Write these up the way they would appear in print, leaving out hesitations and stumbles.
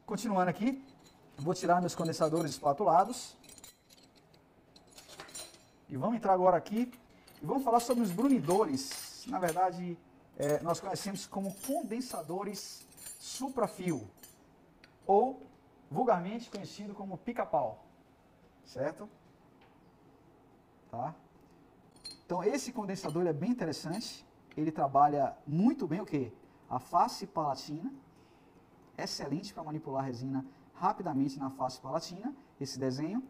Continuando aqui, vou tirar meus condensadores espatulados. E vamos entrar agora aqui e vamos falar sobre os brunidores. Na verdade, nós conhecemos como condensadores suprafio, ou vulgarmente conhecido como pica-pau, certo? Tá? Então esse condensador é bem interessante, ele trabalha muito bem o quê? A face palatina, excelente para manipular a resina rapidamente na face palatina, esse desenho.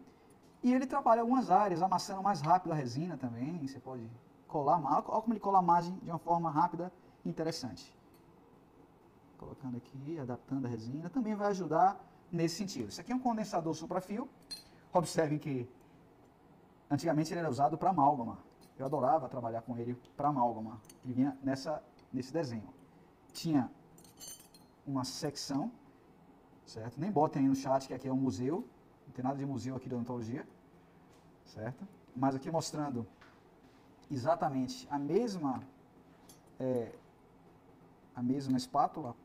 E ele trabalha algumas áreas, amassando mais rápido a resina também, você pode colar, olha como ele cola a margem de uma forma rápida e interessante. Colocando aqui, adaptando a resina, também vai ajudar nesse sentido. Isso aqui é um condensador suprafio, observem que antigamente ele era usado para amálgama. Eu adorava trabalhar com ele para amálgama. Ele vinha nesse desenho. Tinha uma secção, certo? Nem botem aí no chat que aqui é um museu. Não tem nada de museu aqui de odontologia, certo? Mas aqui mostrando exatamente a mesma espátula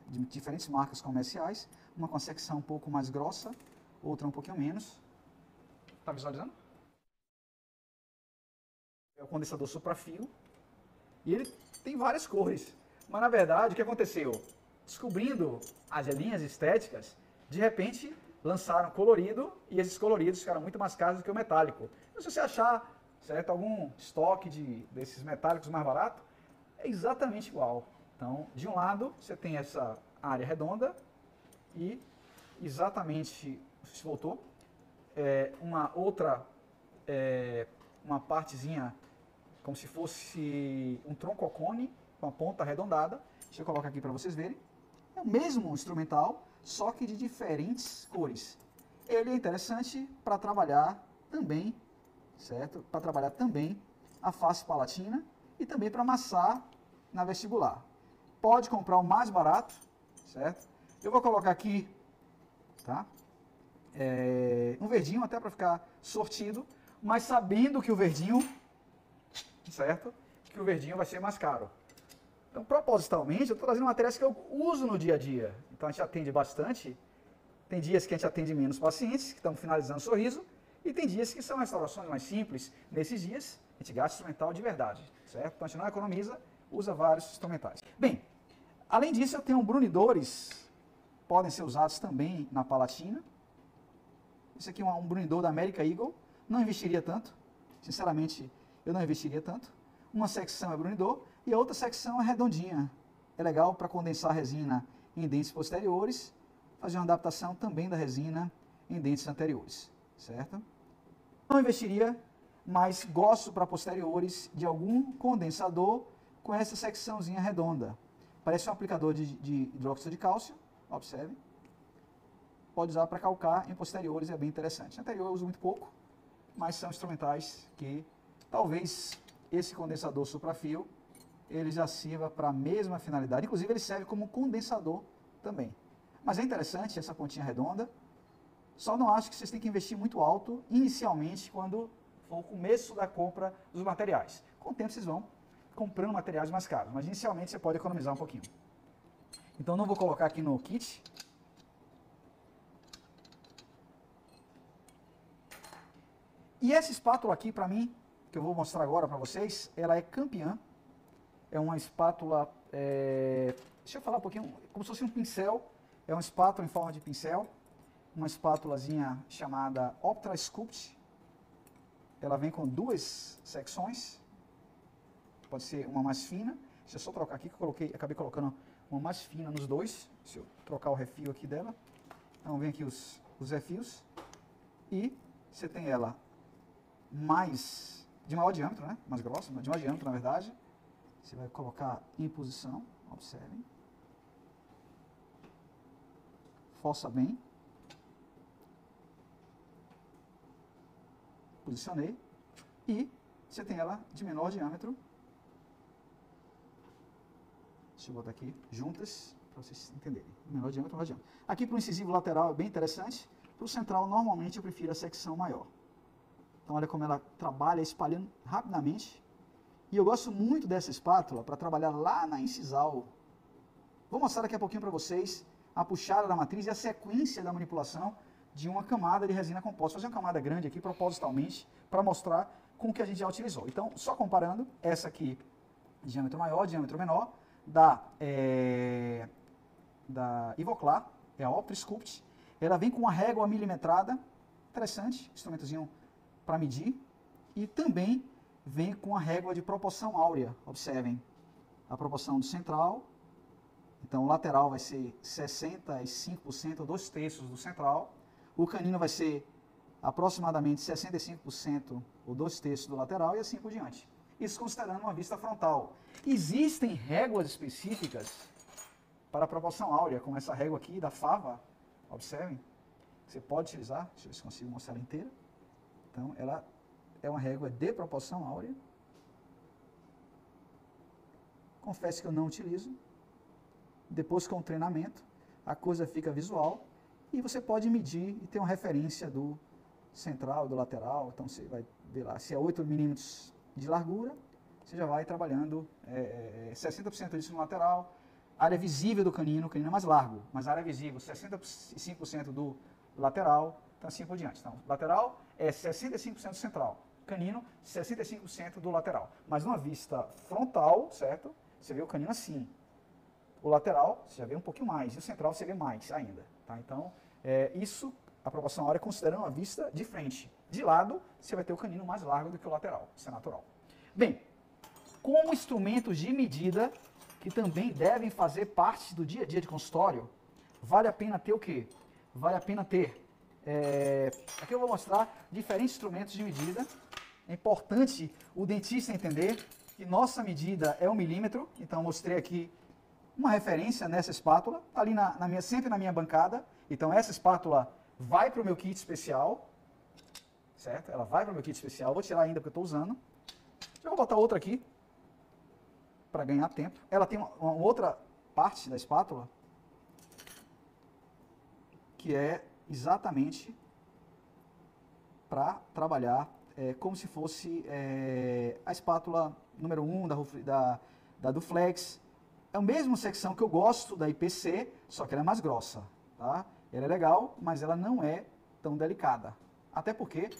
de diferentes marcas comerciais. Uma com a secção um pouco mais grossa, outra um pouquinho menos. Está visualizando? É o condensador suprafio. E ele tem várias cores. Mas na verdade, o que aconteceu? Descobrindo as linhas estéticas, de repente lançaram colorido e esses coloridos ficaram muito mais caros do que o metálico. Então, se você achar, certo, algum estoque desses metálicos mais barato, é exatamente igual. Então, de um lado, você tem essa área redonda e exatamente, se voltou, uma outra, uma partezinha como se fosse um troncocone com a ponta arredondada. Deixa eu colocar aqui para vocês verem. É o mesmo instrumental, só que de diferentes cores. Ele é interessante para trabalhar também, certo? Para trabalhar também a face palatina e também para amassar na vestibular. Pode comprar o mais barato, certo? Eu vou colocar aqui, tá? Um verdinho até para ficar sortido, mas sabendo que o verdinho, certo? Que o verdinho vai ser mais caro. Então, propositalmente, eu estou trazendo materiais que eu uso no dia a dia. Então, a gente atende bastante. Tem dias que a gente atende menos pacientes, que estão finalizando o sorriso, e tem dias que são restaurações mais simples. Nesses dias, a gente gasta instrumental de verdade, certo? Então, a gente não economiza, usa vários instrumentais. Bem, além disso, eu tenho brunidores, podem ser usados também na palatina. Esse aqui é um brunidor da American Eagle, não investiria tanto, sinceramente, eu não investiria tanto. Uma secção é brunidor e a outra secção é redondinha. É legal para condensar a resina em dentes posteriores, fazer uma adaptação também da resina em dentes anteriores, certo? Não investiria, mas gosto para posteriores de algum condensador com essa secçãozinha redonda. Parece um aplicador de hidróxido de cálcio, observe. Pode usar para calcar em posteriores, é bem interessante. Anterior eu uso muito pouco, mas são instrumentais que talvez esse condensador suprafio ele já sirva para a mesma finalidade. Inclusive ele serve como condensador também. Mas é interessante essa pontinha redonda. Só não acho que vocês têm que investir muito alto inicialmente quando for o começo da compra dos materiais. Com o tempo vocês vão comprando materiais mais caros, mas inicialmente você pode economizar um pouquinho. Então não vou colocar aqui no kit. E essa espátula aqui, para mim, que eu vou mostrar agora para vocês, ela é campeã. É uma espátula, deixa eu falar um pouquinho, como se fosse um pincel. É uma espátula em forma de pincel. Uma espátulazinha chamada Optra Sculpt. Ela vem com duas secções. Pode ser uma mais fina. Deixa eu só trocar aqui, que eu acabei colocando uma mais fina nos dois. Se eu trocar o refil aqui dela. Então vem aqui os refios. E você tem ela de maior diâmetro, né? Mais grossa, de maior diâmetro, na verdade. Você vai colocar em posição, observem. Força bem. Posicionei. E você tem ela de menor diâmetro. Deixa eu botar aqui, juntas, para vocês entenderem. Menor diâmetro, menor diâmetro. Aqui para o incisivo lateral é bem interessante. Para o central, normalmente eu prefiro a secção maior. Então olha como ela trabalha espalhando rapidamente. E eu gosto muito dessa espátula para trabalhar lá na incisal. Vou mostrar daqui a pouquinho para vocês a puxada da matriz e a sequência da manipulação de uma camada de resina composta. Vou fazer uma camada grande aqui propositalmente para mostrar com o que a gente já utilizou. Então, só comparando, essa aqui, diâmetro maior, diâmetro menor, da Ivoclar, é a Optosculpt. Ela vem com uma régua milimetrada, interessante, instrumentozinho para medir, e também vem com a régua de proporção áurea. Observem a proporção do central. Então, o lateral vai ser 65%, 2/3 do central. O canino vai ser aproximadamente 65% ou 2/3 do lateral e assim por diante. Isso considerando uma vista frontal. Existem réguas específicas para a proporção áurea, como essa régua aqui da Fava. Observem. Você pode utilizar. Deixa eu ver se consigo mostrar ela inteira. Então, ela é uma régua de proporção áurea. Confesso que eu não utilizo. Depois, com o treinamento, a coisa fica visual e você pode medir e ter uma referência do central, do lateral. Então, você vai ver lá, se é 8 milímetros de largura, você já vai trabalhando 60% disso no lateral. Área visível do canino, o canino é mais largo, mas a área visível, 65% do lateral, então assim por diante. Então, lateral é 65% do central, canino, 65% do lateral. Mas numa vista frontal, certo? Você vê o canino assim. O lateral, você já vê um pouquinho mais, e o central você vê mais ainda. Tá? Então, isso, a proporção áurea, considerando a vista de frente. De lado, você vai ter o canino mais largo do que o lateral, isso é natural. Bem, como instrumentos de medida, que também devem fazer parte do dia a dia de consultório, vale a pena ter o quê? Vale a pena ter, aqui eu vou mostrar diferentes instrumentos de medida. É importante o dentista entender que nossa medida é 1 milímetro, então eu mostrei aqui uma referência nessa espátula, está ali sempre na minha bancada. Então essa espátula vai para o meu kit especial, certo? Ela vai para o meu kit especial, vou tirar ainda porque eu estou usando. Eu vou botar outra aqui, para ganhar tempo. Ela tem uma outra parte da espátula, que é exatamente para trabalhar como se fosse a espátula número 1 da Duflex. É a mesma secção que eu gosto da IPC, só que ela é mais grossa. Tá? Ela é legal, mas ela não é tão delicada. Até porque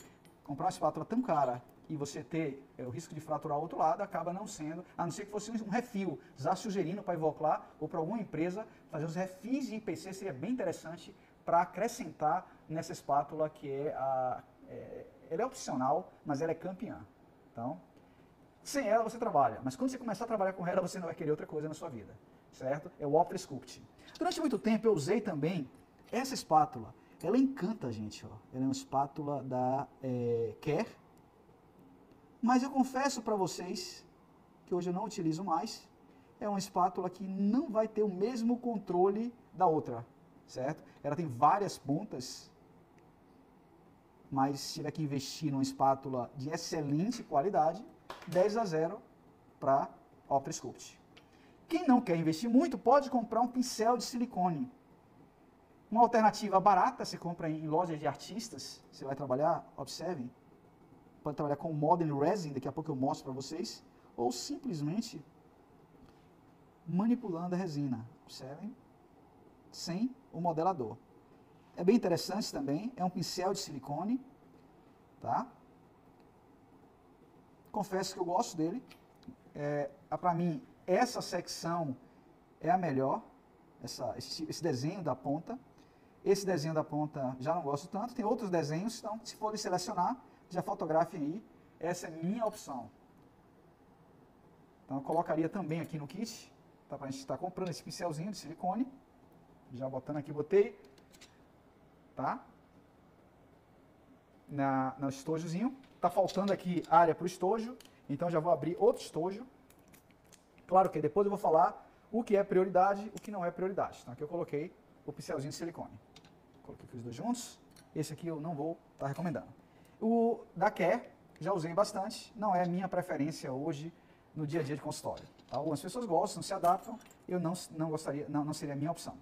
comprar uma espátula tão cara e você ter o risco de fraturar o outro lado, acaba não sendo, a não ser que fosse um refil. Já sugerindo para a Ivoclar ou para alguma empresa fazer os refis de IPC, seria bem interessante para acrescentar nessa espátula que ela é opcional, mas ela é campeã. Então, sem ela você trabalha, mas quando você começar a trabalhar com ela, você não vai querer outra coisa na sua vida, certo? É o Optosculpt. Durante muito tempo eu usei também essa espátula. Ela encanta, gente, ó. Ela é uma espátula da Kerr, mas eu confesso para vocês que hoje eu não utilizo mais. É uma espátula que não vai ter o mesmo controle da outra, certo? Ela tem várias pontas, mas se tiver que investir numa espátula de excelente qualidade, 10/0 para Optosculpt. Quem não quer investir muito pode comprar um pincel de silicone. Uma alternativa barata, você compra em lojas de artistas, você vai trabalhar, observem, pode trabalhar com Modern Resin, daqui a pouco eu mostro para vocês, ou simplesmente manipulando a resina, observem, sem o modelador. É bem interessante também, é um pincel de silicone, tá? Confesso que eu gosto dele. Para mim, essa secção é a melhor, esse desenho da ponta. Esse desenho da ponta já não gosto tanto, tem outros desenhos, então se forem selecionar, já fotografem aí, essa é a minha opção. Então eu colocaria também aqui no kit, tá, para a gente estar comprando esse pincelzinho de silicone, já botando aqui, botei, tá? No estojozinho, tá faltando aqui área para o estojo, então já vou abrir outro estojo. Claro que depois eu vou falar o que é prioridade, o que não é prioridade. Então aqui eu coloquei o pincelzinho de silicone. Coloquei aqui os dois juntos. Esse aqui eu não vou estar recomendando. O da Kerr, já usei bastante, não é minha preferência hoje no dia a dia de consultório. Tá? Algumas pessoas gostam, se adaptam, eu não gostaria, não seria a minha opção.